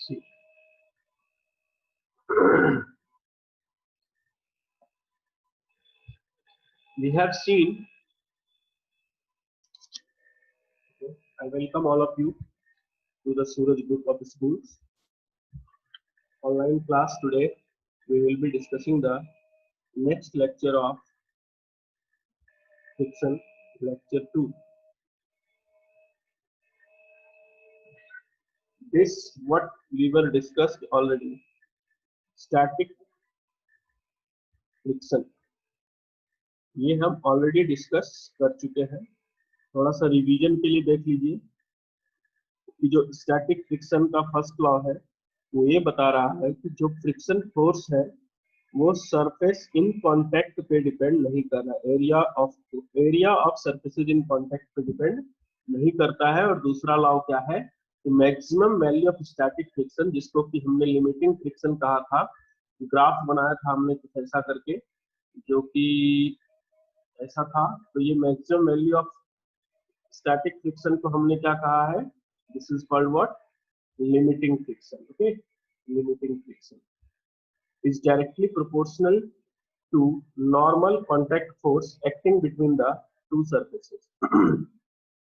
See, we have seen. Okay, I welcome all of you to the Suraj Group of Schools online class. Today we will be discussing the next lecture of friction, lecture 2. This what we were discussed already, static friction. ये हम already discuss कर चुके हैं. थोड़ा सा revision के लिए देख लीजिए कि जो स्टैटिक फ्रिक्शन का फर्स्ट लॉ है वो ये बता रहा है कि जो फ्रिक्शन फोर्स है वो सरफेस इन कांटेक्ट पे डिपेंड नहीं कर रहा. Area of surfaces in contact पे डिपेंड नहीं करता है. और दूसरा लॉ क्या है कि maximum value of static friction, जिसको कि हमने लिमिटिंग फ्रिक्शन कहा था, ग्राफ बनाया था हमने कुछ ऐसा करके जो कि ऐसा था. तो ये maximum value of static friction को हमने क्या कहा है, this is called what, limiting friction. Okay, limiting friction is directly proportional to normal contact force acting between the two surfaces.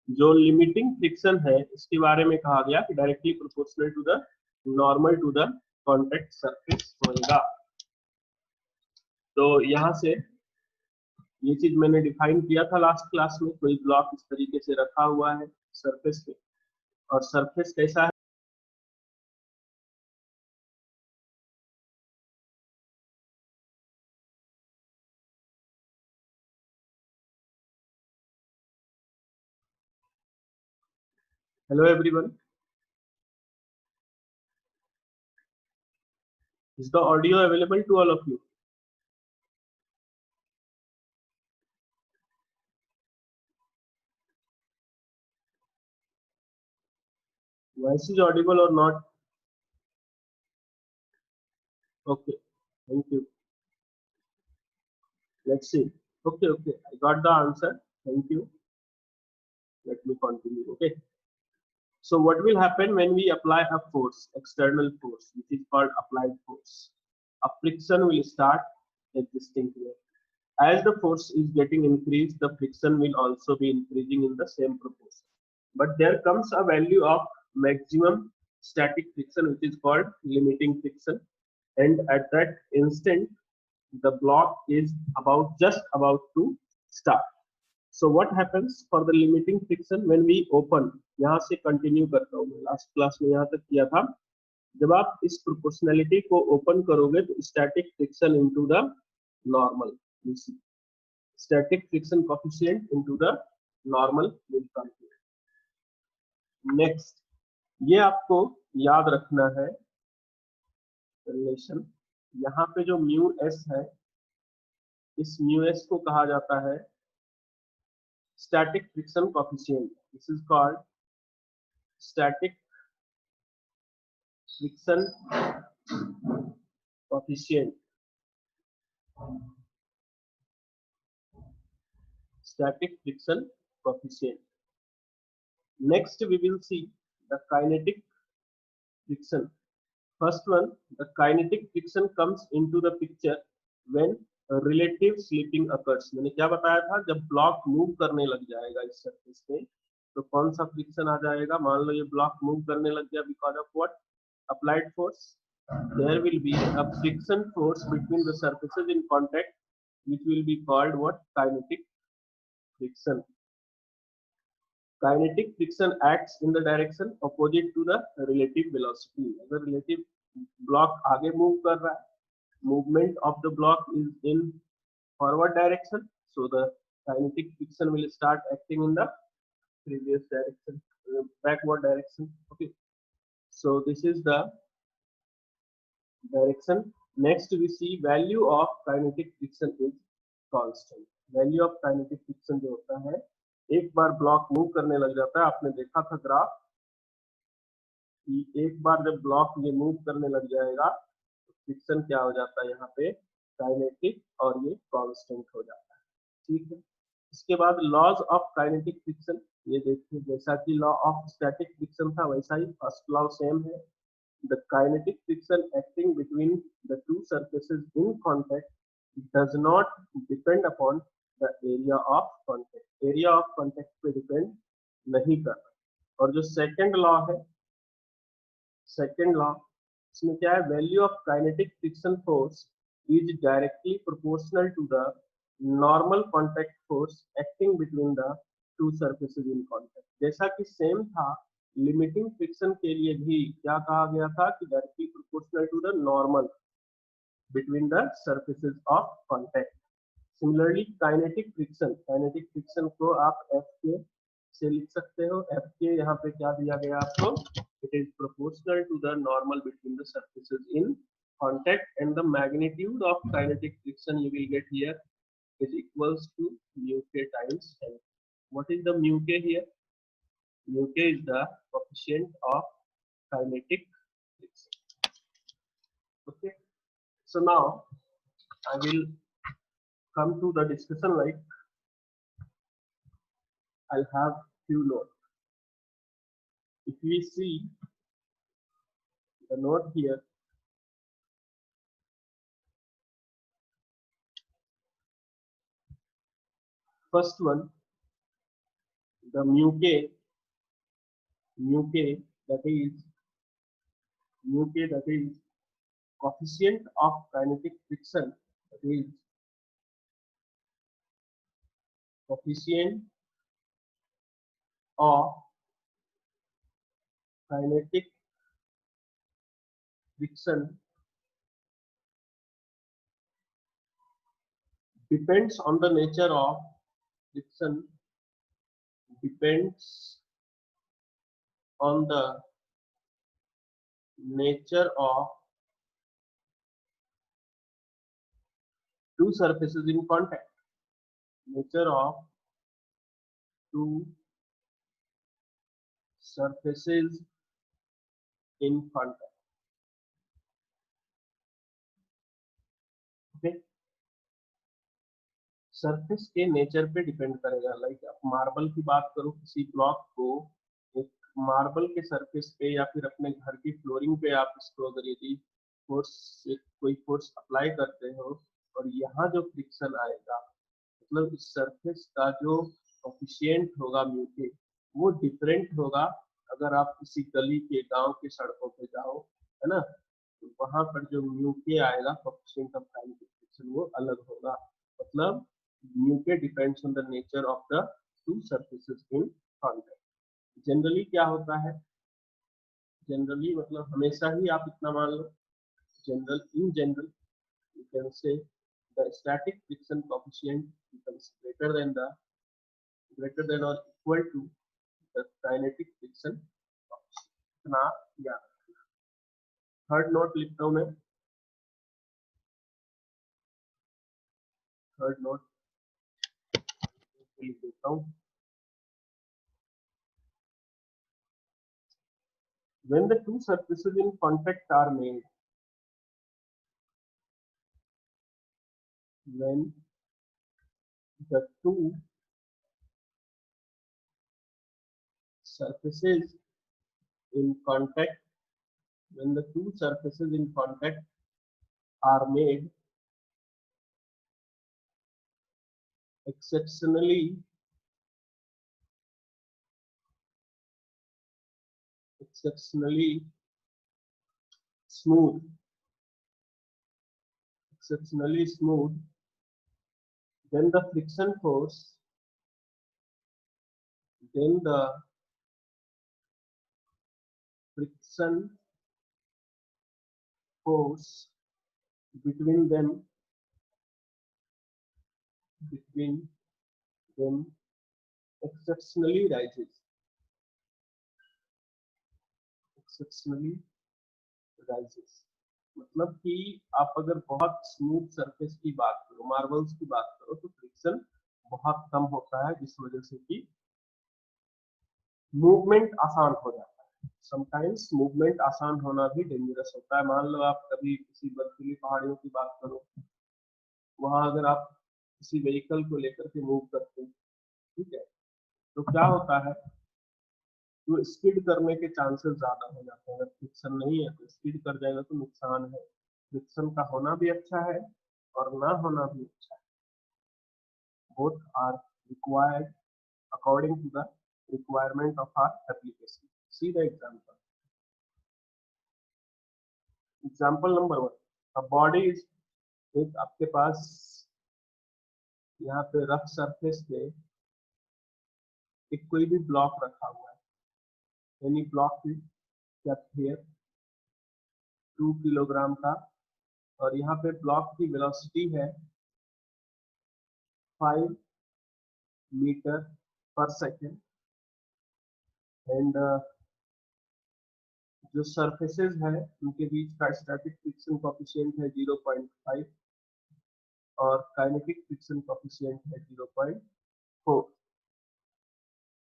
जो लिमिटिंग फ्रिक्शन है इसके बारे में कहा गया कि directly proportional to the normal to the contact surface होगा. तो यहाँ से ये चीज मैंने डिफाइन किया था लास्ट क्लास में. कोई ब्लॉक इस तरीके से रखा हुआ है सरफेस पे, और सरफेस कैसा है, hello everyone, is the audio available to all of you? Voice is audible or not? Okay, thank you. Let's see. Okay, I got the answer. Thank you. Let me continue. Okay. So what will happen when we apply a force, external force, which is called applied force? A friction will start existing here. As the force is getting increased, the friction will also be increasing in the same proportion. But there comes a value of maximum static friction, which is called limiting friction. And at that instant, the block is just about to start. So what happens for the limiting friction when we open? यहाँ से continue करता हूँ मैं, last class में यहाँ तक किया था. जब आप इस प्रोपोर्शनलिटी को ओपन करोगे तो static friction into the normal, static friction coefficient into the normal will come. Next, ये आपको याद रखना है रिलेशन. यहाँ पे जो म्यू एस है, इस म्यू एस को कहा जाता है static friction coefficient. This is called static friction coefficient. Static friction coefficient. Next we will see the kinetic friction. First one, the kinetic friction comes into the picture when relative slipping occurs. मैंने क्या बताया था, जब block move करने लग जाएगा इस surface पे तो कौन सा फ्रिक्शन आ जाएगा. मान लो ये ब्लॉक मूव करने लग गया because of what, applied force. There will be a friction force between the surfaces in contact which will be called what, kinetic friction. Kinetic friction acts in the direction opposite to the relative velocity. अगर relative block आगे move कर रहा है, movement of the block is in forward direction, so the kinetic friction will start acting in the previous direction, backward direction. Okay, so this is the direction. Next we see value of kinetic friction is constant. Value of kinetic friction जो होता है, एक बार block move करने लग जाता है, आपने देखा था ग्राफ कि एक बार जब ब्लॉक ये मूव करने लग जाएगा फ्रिक्शन क्या हो जाता है यहाँ पे, काइनेटिक, और ये कांस्टेंट हो जाता है. ठीक है. इसके बाद लॉज ऑफ काइनेटिक फ्रिक्शन, ये देखिए जैसा कि लॉ ऑफ स्टैटिक फ्रिक्शन था वैसा ही फर्स्ट लॉ सेम है. the kinetic friction acting between the two surfaces in contact does not depend upon the area of contact. area of contact पे depend नहीं करता। और जो सेकंड लॉ है, second law, इसमें क्या है, value of kinetic friction force is directly proportional to the normal contact force acting between the two surfaces in contact. जैसा कि सेम था लिमिटिंग फ्रिक्शन के लिए भी क्या कहा गया था कि directly proportional to the normal between the surfaces of contact. Similarly kinetic friction को आप एफ के से लिख सकते हो। एफ के यहाँ पे क्या दिया गया आपको, it is proportional to the normal between the surfaces in contact and the magnitude of kinetic friction you will get here is equals to mu k times L. What is the mu k here? Mu k is the coefficient of kinetic friction. Okay, so now I will come to the discussion. Like I'll have few notes. If we see the note here, first one, the mu k that is coefficient of kinetic friction, that is coefficient of kinetic friction depends on the nature of friction, depends on the nature of two surfaces in contact. Nature of two surfaces in contact. Okay, surface के nature पे depend करेगा। Like आप marble की बात करो, किसी block को एक मार्बल के सरफेस पे या फिर अपने घर की फ्लोरिंग पे आप इसको अगर यदि कोई फोर्स अप्लाई करते हो और यहाँ जो फ्रिक्शन आएगा, मतलब इस सरफेस का जो कोफिशिएंट होगा म्यू के, वो डिफरेंट होगा अगर आप किसी गली के गांव के सड़कों पे जाओ, है ना, तो वहां पर जो म्यू के आएगा कोफिशिएंट ऑफ काइनेटिक फ्रिक्शन वो अलग होगा। मतलब म्यू के depends on the nature of the two surfaces in contact. Generally क्या होता है, जनरली मतलब हमेशा ही आप इतना मान लो, in general you can say the static friction coefficient becomes greater than or equal to the kinetic friction coefficient. इतना याद रखना। थर्ड नोट लिखता हूं मैं, थर्ड नोट लिख देता हूं। When the two surfaces in contact are made, when the two surfaces in contact, when the two surfaces in contact are made, exceptionally smooth, then the friction force, then the friction force between them exceptionally rises, मतलब कि आप अगर बहुत smooth surface की बात करो, marbles की बात करो, तो फ्रिक्शन बहुत कम होता है, जिस वजह से कि मूवमेंट आसान हो जाता है। समटाइम्स मूवमेंट आसान होना भी डेंजरस होता है। मान लो आप कभी किसी बर्फीली पहाड़ियों की बात करो, वहां अगर आप किसी व्हीकल को लेकर के मूव करते हैं, ठीक है, तो क्या होता है, तो स्किड करने के चांसेस ज्यादा हो जाते हैं। अगर फ्रिक्शन नहीं है तो स्किड कर जाएगा तो नुकसान है। फ्रिक्शन का होना भी अच्छा है और ना होना भी अच्छा है। Both are required according to the requirement of our application. See the example. Example number 1. A body is एक आपके पास यहाँ पे रफ सरफेस पे एक कोई भी ब्लॉक रखा हुआ है। Any block is kept here 2 kilogram का, और यहाँ पे ब्लॉक की वेलोसिटी है 5 मीटर पर सेकेंड, एंड जो सरफेसेस है उनके बीच का स्टैटिक फ्रिक्शन कोएफिशिएंट है 0.5 और काइनेटिक फ्रिक्शन कोएफिशिएंट है 0.4.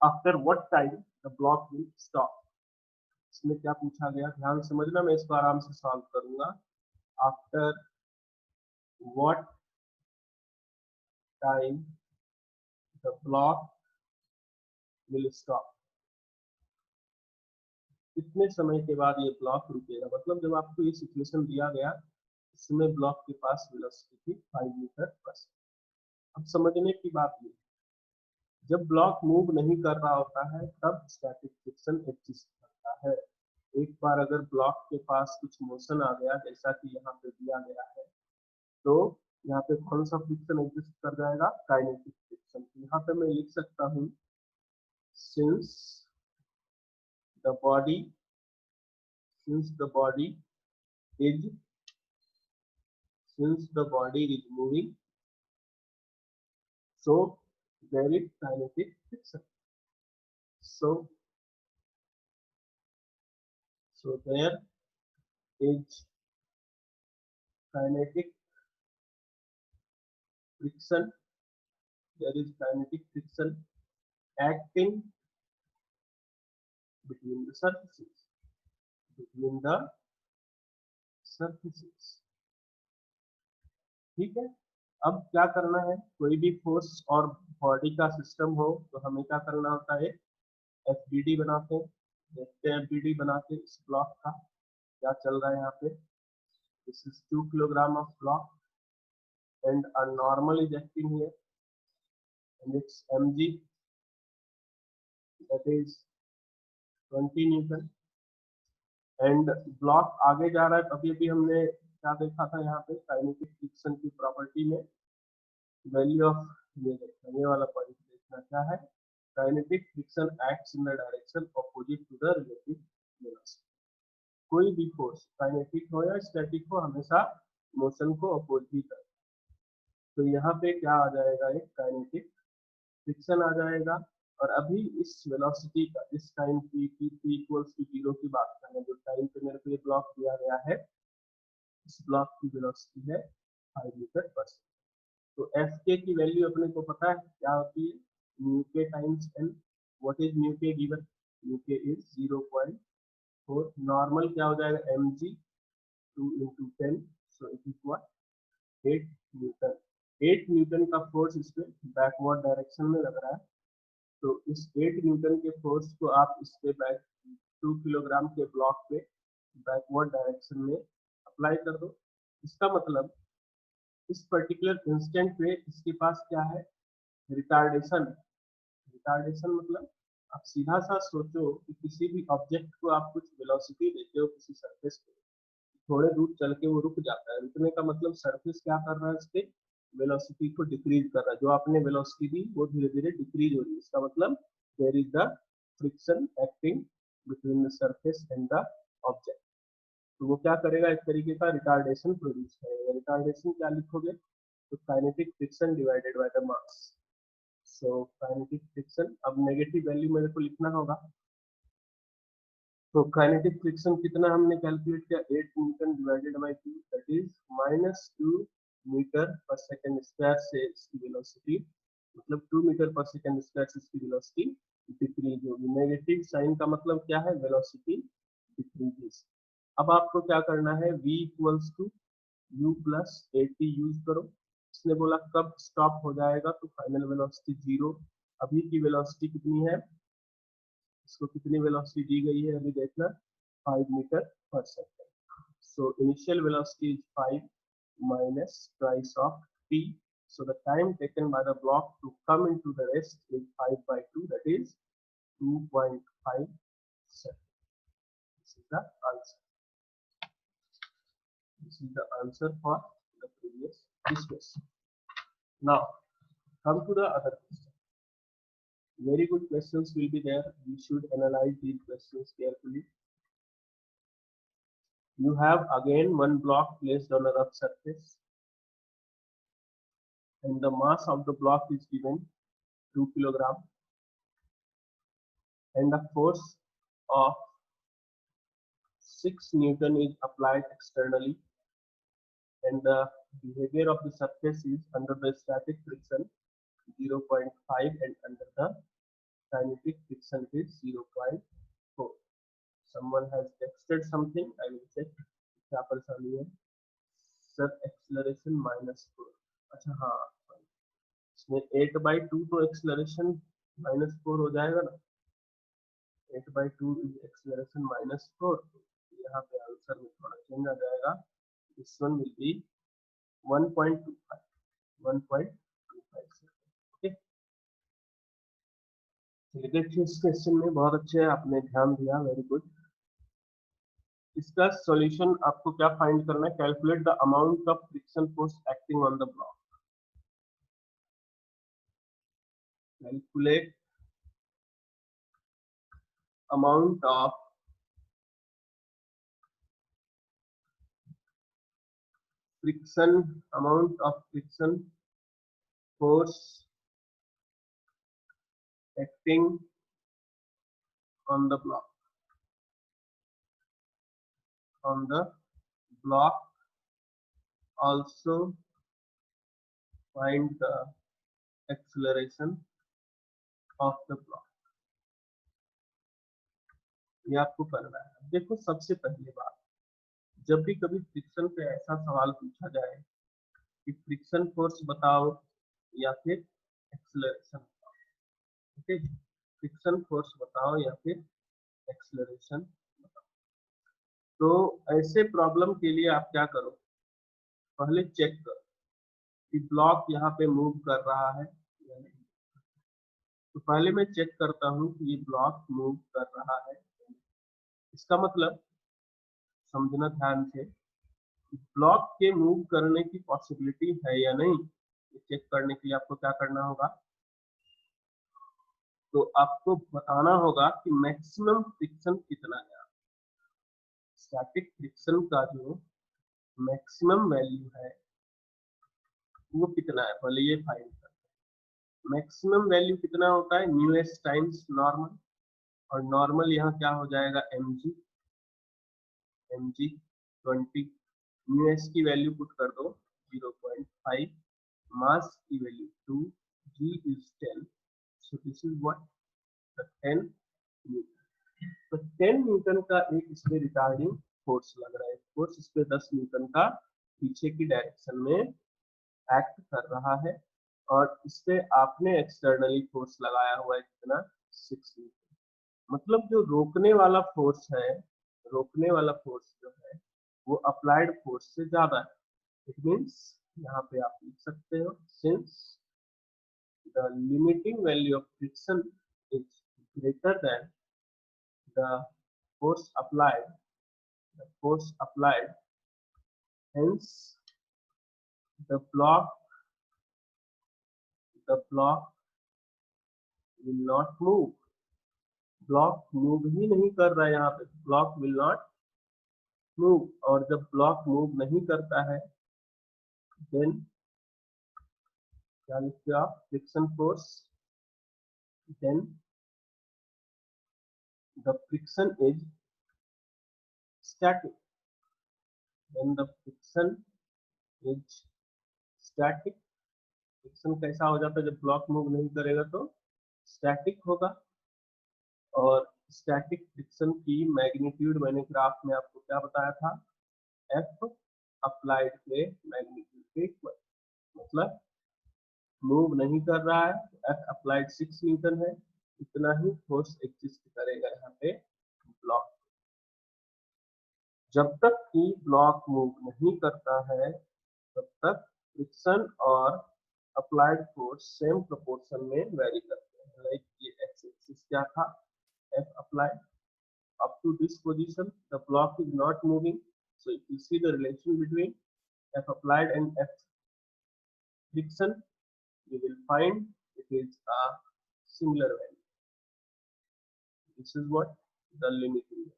After what time the block will stop. इसमें क्या पूछा गया, ध्यान समझना, मैं इसको आराम से सॉल्व करूंगा. After what time the block will stop. कितने समय के बाद ये ब्लॉक रुकेगा. मतलब जब आपको ये सिचुएशन दिया गया, इस समय ब्लॉक के पास वेलोसिटी थी 5 मीटर पर सेकंड. अब समझने की बात ये, जब ब्लॉक मूव नहीं कर रहा होता है तब स्टैटिक फ्रिक्शन एग्जिस्ट करता है. एक बार अगर ब्लॉक के पास कुछ मोशन आ गया, जैसा कि यहाँ पे दिया गया है, तो यहाँ पे कौन सा फ्रिक्शन एग्जिस्ट कर जाएगा, काइनेटिक फ्रिक्शन. यहाँ पे मैं लिख सकता हूँ since the body is since the body is moving, so there is kinetic friction. So there is kinetic friction. There is kinetic friction acting between the surfaces. ठीक है. अब क्या करना है, कोई भी फोर्स और बॉडी का सिस्टम हो तो हमें क्या करना होता है, एफबीडी बनाते हैं. देखते हैं एफबीडी बना के इस ब्लॉक का क्या चल रहा है. यहाँ पे this is 2 kilogram of block and a normal is acting here and its mg, that is 20 Newton. And block आगे जा रहा है. अभी अभी हमने क्या देखा था, यहाँ पे काइनेटिक फ्रिक्शन की प्रॉपर्टी में वैल्यू ऑफ ये वाला पॉइंट देखना क्या है, kinetic friction acts in the direction opposite to the relative velocity. कोई भी फोर्स काइनेटिक हो या स्टैटिक हो हमेशा मोशन को अपोज ही करता है. तो यहाँ पे क्या आ जाएगा, एक काइनेटिक फ्रिक्शन आ जाएगा. और अभी इस वेलोसिटी का, इस टाइम की t इक्वल्स टू 0 की बात करें, जो टाइम पे मेरे को ये ब्लॉक दिया गया है, इस ब्लॉक की वेलोसिटी है 5 मीटर पर सेकंड. तो एफ के की वैल्यू अपने को पता है क्या होती है, mu K times N. What is mu K given, mu K is 0.4. Normal क्या हो जाएगा, M G 2 into 10, so it is 8 newton. 8 newton का फोर्स इस पे बैकवर्ड डायरेक्शन में लग रहा है. तो इस 8 न्यूटन के फोर्स को आप इस पे 2 किलोग्राम के ब्लॉक पे बैकवर्ड डायरेक्शन में अप्लाई कर दो. इसका मतलब इस पर्टिकुलर इंस्टेंट पे इसके पास क्या है, रिटार्डेशन. रिटार्डेशन मतलब आप सीधा सा सोचो कि किसी भी ऑब्जेक्ट को आप कुछ वेलोसिटी देते हो किसी सरफेस पे, थोड़े दूर चल के वो रुक जाता है. रुकने का मतलब सरफेस क्या कर रहा है, इसके वेलोसिटी को डिक्रीज कर रहा है. जो आपने वेलोसिटी दी वो धीरे धीरे डिक्रीज हो रही है. इसका मतलब there is the friction acting between the surface and the object. तो वो क्या करेगा, एक तरीके का रिटार्डेशन प्रोड्यूस करेगा. रिटार्डेशन क्या लिखोगे, तो kinetic friction divided by the mass. So kinetic friction, अब नेगेटिव वैल्यू मेरे को लिखना होगा. तो काइनेटिक फ्रिक्शन कितना हमने कैलकुलेट किया, 8 newton divided by 2, that is -2 metre per second square से इसकी वेलोसिटी, मतलब 2 मीटर पर सेकंड स्क्वायर से इसकी वेलोसिटी डिक्रीज होगी. नेगेटिव साइन का मतलब क्या है, वेलोसिटी डिक्रीजेस. अब आपको क्या करना है, v equals to u plus 80 use करो. इसने बोला कब स्टॉप हो जाएगा, तो फाइनल वेलोसिटी 0. अभी की वेलोसिटी कितनी है, इसको कितनी वेलोसिटी दी गई है अभी देखना, 5 मीटर पर second. So initial velocity is 5 minus twice of t. So the time taken by the block to come into the rest is 5 by 2, that is 2.5 seconds. This is the answer. This is the answer for the previous this question. Now come to the other question. Very good questions will be there. We should analyze these questions carefully. You have again one block placed on a rough surface, and the mass of the block is given 2 kg, and a force of 6 Newton is applied externally, and the behavior of the surface is under the static friction 0.5 and under the kinetic friction is 0.4. Someone has texted something, I will check क्या परेशानी है. Sir acceleration -4. अच्छा हाँ, इसमें 8/2 तो acceleration -4 हो जाएगा ना. 8/2 इज एक्सेलरेशन -4. यहाँ पे आंसर में थोड़ा चेंज आ जाएगा. This one will be 1.25. Okay, देखिए इस क्वेश्चन में बहुत अच्छे आपने ध्यान दिया, वेरी गुड. इसका सॉल्यूशन आपको क्या फाइंड करना है, calculate the amount of friction force acting on the block. Calculate amount of friction force acting on the block. Also find the acceleration of the block. ये आपको करना है. देखो सबसे पहली बात, जब भी कभी फ्रिक्शन पे ऐसा सवाल पूछा जाए कि फ्रिक्शन फोर्स बताओ या फिर एक्सेलरेशन बताओ, ओके, फ्रिक्शन फोर्स बताओ या फिर एक्सेलरेशन बताओ, तो ऐसे प्रॉब्लम के लिए आप क्या करो, पहले चेक करो कि ब्लॉक यहाँ पे मूव कर रहा है या नहीं. तो पहले मैं चेक करता हूँ कि ये ब्लॉक मूव कर रहा है. इसका मतलब समझना ध्यान से, ब्लॉक के मूव करने की पॉसिबिलिटी है या नहीं. चेक करने के लिए आपको क्या करना होगा, तो आपको बताना होगा कि मैक्सिमम फ्रिक्शन कितना है. स्टैटिक फ्रिक्शन का जो मैक्सिमम वैल्यू है वो कितना है, पहले ये फाइंड करते हैं. मैक्सिमम वैल्यू कितना होता है, न्यू एस टाइम्स नॉर्मल, और नॉर्मल यहाँ क्या हो जाएगा, mg 20. न्यू एस की वैल्यू पुट कर दो 0.5, मास की value 2, g is 10. so this is what the 10 Newton. तो 10 न्यूटन का एक इस पे रिटार्डिंग फोर्स लग रहा है. फोर्स इस पे 10 न्यूटन का पीछे की डायरेक्शन में एक्ट कर रहा है, और इस पे आपने एक्सटर्नली फोर्स लगाया हुआ है कितना, 6 न्यूटन. मतलब जो रोकने वाला फोर्स है, रोकने वाला फोर्स जो है वो अप्लाइड फोर्स से ज्यादा है. इट मींस यहाँ पे आप लिख सकते हो, since the limiting value of friction is greater than the force applied, hence the block will not move. Block move ही नहीं कर रहा है, यहाँ पे ब्लॉक विल नॉट मूव. और जब ब्लॉक मूव नहीं करता है देन क्या लिखते हो आप, friction force, then the friction is static. Then the friction is static. Friction कैसा हो जाता है, जब ब्लॉक मूव नहीं करेगा तो स्टैटिक होगा. और स्टैटिक फ्रिक्शन की मैग्नीट्यूड मैंने ग्राफ में आपको क्या बताया था, एफ अप्लाइड के मैग्नीट्यूड के इक्वल. मतलब मूव नहीं कर रहा है तो एफ अप्लाइड 6 न्यूटन है, इतना ही फोर्स एग्जिस्ट करेगा यहाँ पे ब्लॉक। जब तक कि ब्लॉक मूव नहीं करता है तब तक फ्रिक्शन और अप्लाइड फोर्स सेम प्रोपोर्शन में वेरी करते हैं। लाइक ये एक्स एक्सिस क्या था, F applied, up to this position the block is not moving, so if you see the relation between F applied and F friction you will find it is a similar value. This is what the limiting है।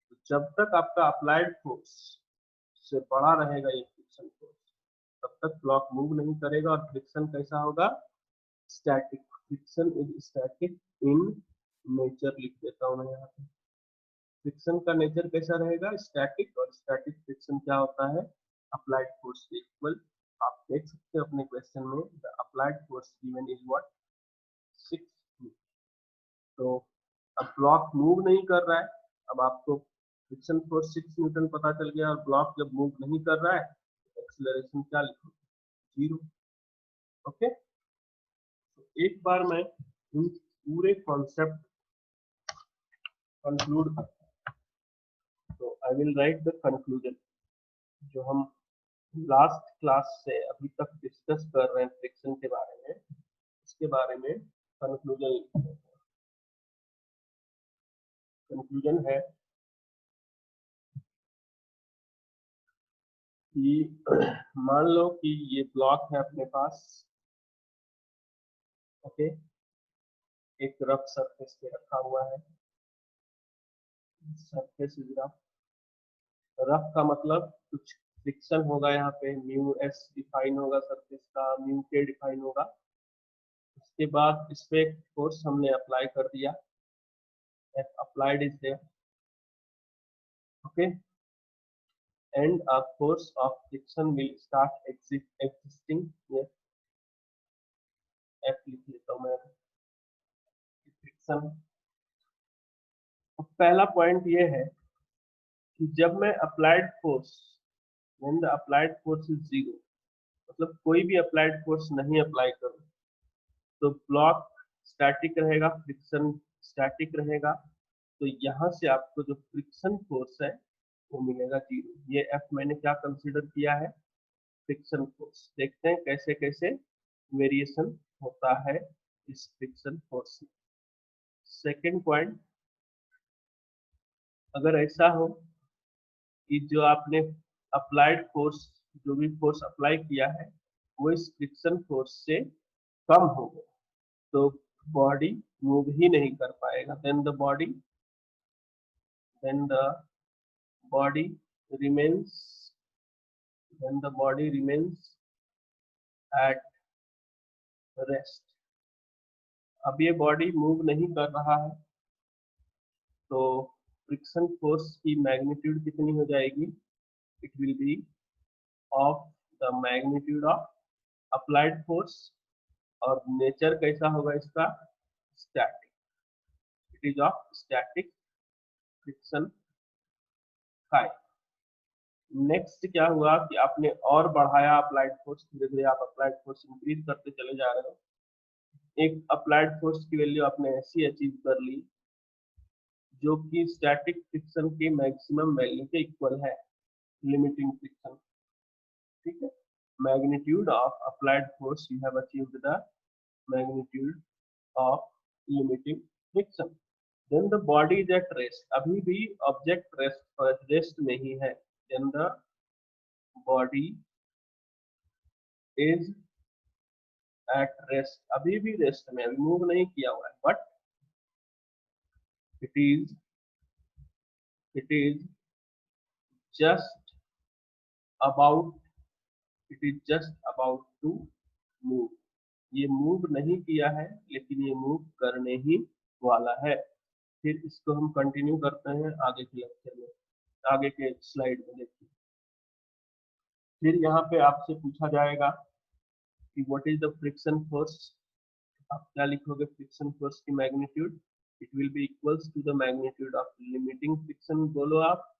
तो जब तक आपका applied force से बड़ा रहेगा ये friction force तब तक ब्लॉक मूव नहीं करेगा। और फ्रिक्शन कैसा होगा, static. Friction is static in nature, लिख देता हूँ मैं यहाँ पे। फ्रिक्शन का नेचर कैसा रहेगा, स्टैटिक। और स्टैटिक फ्रिक्शन क्या होता है, अप्लाइड फोर्स के इक्वल। आप देख सकते हैं अपने क्वेश्चन में the applied force given is what, 6 Newton. तो अब ब्लॉक मूव नहीं कर रहा है, अब आपको फ्रिक्शन फोर्स 6 न्यूटन पता चल गया और ब्लॉक जब मूव नहीं कर रहा है तो एक्सीलरेशन क्या लिखोगे, 0। ओके, तो एक बार मैं इन पूरे कॉन्सेप्ट कंक्लूड करता हूं। तो I will write the conclusion जो हम लास्ट क्लास से अभी तक डिस्कस कर रहे हैं फ्रिक्शन के बारे में, इसके बारे में कंक्लूजन लिखते हैं। कंक्लूजन है कि मान लो कि ये ब्लॉक है अपने पास, ओके, एक रफ सरफेस पे रखा हुआ है। सरफेस इज रफ, रफ का मतलब कुछ फ्रिक्शन होगा यहाँ पे, म्यू एस डिफाइन होगा सरफेस का, म्यू के डिफाइन होगा। उसके बाद इस पे फोर्स हमने अप्लाई कर दिया, F applied is there, okay, and a force of friction will start existing here। F लिख लेता हूँ मैं, फ्रिक्शन। पहला पॉइंट ये है कि जब मैं applied force, when the applied force is 0, मतलब कोई भी अप्लाइड फोर्स नहीं अप्लाई करूँ तो ब्लॉक स्टैटिक रहेगा, फ्रिक्शन स्टैटिक रहेगा। तो यहाँ से आपको जो फ्रिक्शन फोर्स है वो मिलेगा 0। ये एफ मैंने क्या कंसीडर किया है, फ्रिक्शन फोर्स। देखते हैं कैसे कैसे वेरिएशन होता है इस फ्रिक्शन फोर्स में। सेकेंड पॉइंट, अगर ऐसा हो कि जो आपने अप्लाइड फोर्स, जो भी फोर्स अप्लाई किया है वो इस फ्रिक्शन फोर्स से कम हो गया तो बॉडी मूव ही नहीं कर पाएगा। then the body remains then the body remains at rest। अब ये बॉडी मूव नहीं कर रहा है तो फ्रिक्शन फोर्स की मैग्नीट्यूड कितनी हो जाएगी, it will be of the magnitude of applied force. और नेचर कैसा होगा इसका, static, it is of static friction फाई। नेक्स्ट क्या हुआ कि आपने और बढ़ाया अप्लाइड फोर्स, धीरे धीरे आप अप्लाइड फोर्स इंक्रीज करते चले जा रहे हो। एक अप्लाइड फोर्स की वैल्यू आपने ऐसी अचीव कर ली जो कि स्टैटिक फ्रिक्शन के मैक्सिमम वैल्यू के इक्वल है, लिमिटिंग फ्रिक्शन, ठीक है। Magnitude of applied force you have achieved the magnitude of limiting friction. Then the body is at rest, अभी भी ऑब्जेक्ट रेस्ट में ही है। Then the body is at rest, अभी भी रेस्ट में, अभी मूव नहीं किया हुआ है, but it is just about to move। ये मूव नहीं किया है लेकिन ये मूव करने ही वाला है। फिर इसको हम कंटिन्यू करते हैं आगे के लेक्चर में, आगे के स्लाइड में देखिए। फिर यहाँ पे आपसे पूछा जाएगा कि what is the friction force, आप क्या लिखोगे, फ्रिक्शन फोर्स की magnitude, it will be equals to the magnitude of limiting friction बोलो आप,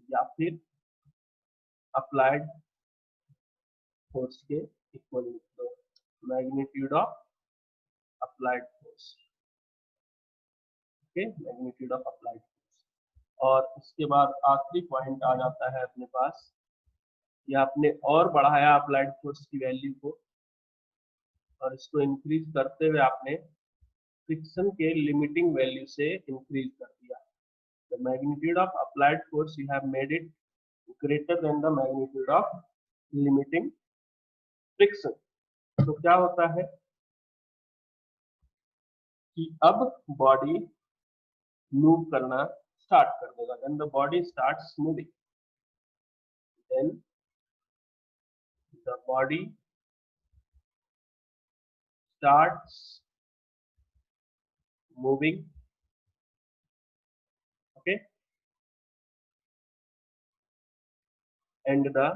या फिर अप्लाइड फोर्स के इक्वल लिख दो, magnitude of applied force. Okay, magnitude of applied force. और उसके बाद आखिरी पॉइंट आ जाता है अपने पास कि आपने और बढ़ाया अप्लाइड फोर्स की वैल्यू को और इसको इंक्रीज करते हुए आपने फ्रिक्शन के लिमिटिंग वैल्यू से इंक्रीज कर दिया। The magnitude of applied force you have made it greater than the magnitude of limiting friction. तो क्या होता है कि अब बॉडी मूव करना स्टार्ट कर देगा। Then the body starts moving. Then the body starts moving. Okay, and the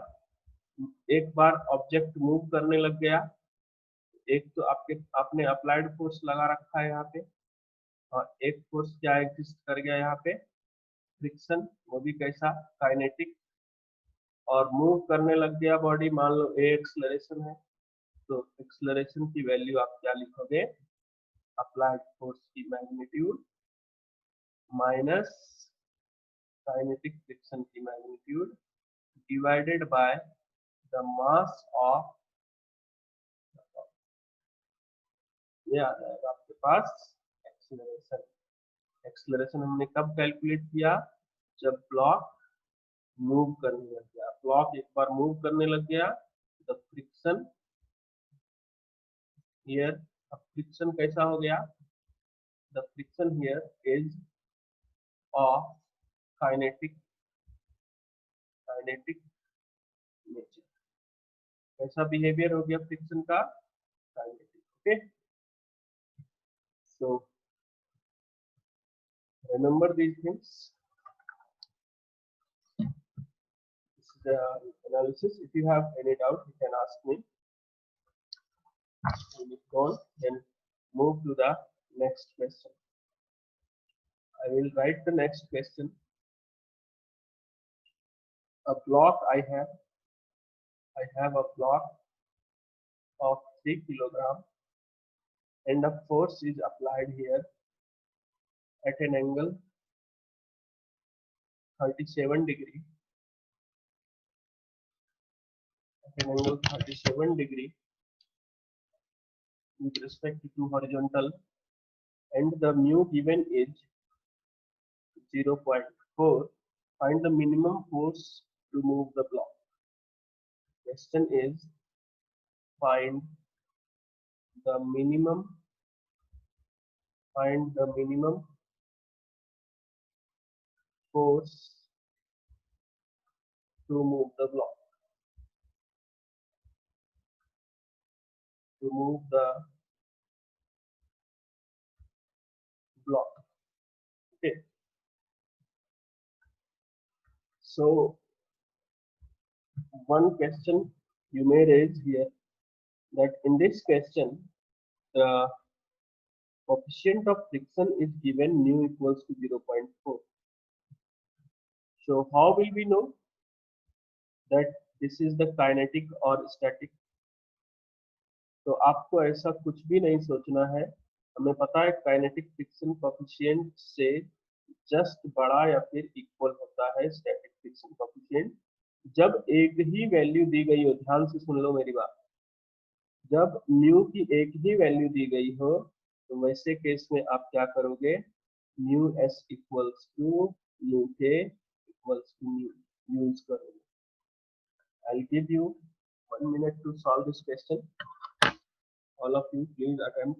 एक बार ऑब्जेक्ट मूव करने लग गया, एक तो आपने अप्लाइड फोर्स लगा रखा है यहाँ पे, और एक फोर्स क्या एग्जिस्ट कर गया यहाँ पे, फ्रिक्शन, वो भी कैसा, काइनेटिक, और मूव करने लग गया बॉडी। मान लो ए एक्सलरेशन है, तो एक्सलरेशन की वैल्यू आप क्या लिखोगे, अप्लाइड फोर्स की मैग्नीट्यूड माइनस काइनेटिक फ्रिक्शन की magnitude divided by the mass of, ये आ जाएगा आपके पास एक्सलरेशन। एक्सलरेशन हमने कब कैलकुलेट किया, जब ब्लॉक मूव करने लग गया। ब्लॉक एक बार मूव करने लग गया, द फ्रिक्शन हियर, अब फ्रिक्शन कैसा हो गया, the friction here is of kinetic nature. कैसा बिहेवियर हो गया फ्रिक्शन का, kinetic. Okay, so remember these things, this is the analysis. If you have any doubt, you can ask me. We will then move to the next question. I will write the next question. A block I have a block of 3 kg and a force is applied here at an angle 37 degree, at an angle 37 degree with respect to horizontal, and the mu given is 0.4. Find the minimum force to move the block. Question is, find the minimum force to move the block. To move the block. Okay. So one question you may raise here, that in this question the coefficient of friction is given mu equals to 0.4. So how will we know that this is the kinetic or static? तो आपको ऐसा कुछ भी नहीं सोचना है, हमें पता है काइनेटिक फ्रिक्शन कोएफिशिएंट से जस्ट बड़ा या फिर इक्वल होता है स्टैटिक फ्रिक्शन कोएफिशिएंट। जब एक ही वैल्यू दी गई हो, ध्यान से सुन लो मेरी बात, जब म्यू की एक ही वैल्यू दी गई हो तो वैसे केस में आप क्या करोगे, mu S equals to mu K equals to mu use करोगे। I will give you 1 minute to solve this question. All of you please attempt.